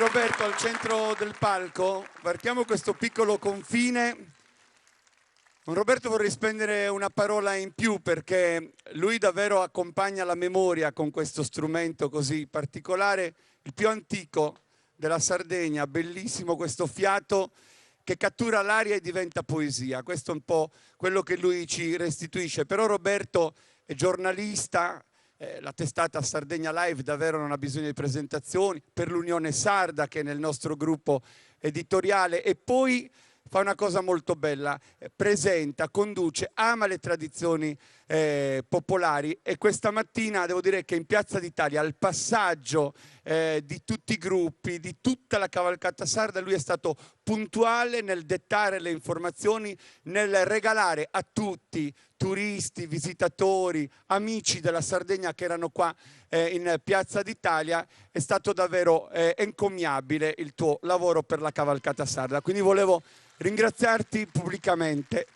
Roberto al centro del palco, varchiamo questo piccolo confine. Con Roberto vorrei spendere una parola in più perché lui davvero accompagna la memoria con questo strumento così particolare, il più antico della Sardegna, bellissimo questo fiato che cattura l'aria e diventa poesia. Questo è un po' quello che lui ci restituisce. Però Roberto è giornalista, la testata Sardegna Live davvero non ha bisogno di presentazioni, per l'Unione Sarda che è nel nostro gruppo editoriale, e poi fa una cosa molto bella, presenta, conduce, ama le tradizioni popolari, e questa mattina devo dire che in Piazza d'Italia al passaggio di tutti i gruppi, di tutta la cavalcata sarda, lui è stato puntuale nel dettare le informazioni, nel regalare a tutti, turisti, visitatori, amici della Sardegna che erano qua in Piazza d'Italia. È stato davvero encomiabile il tuo lavoro per la cavalcata sarda, quindi volevo ringraziarti pubblicamente.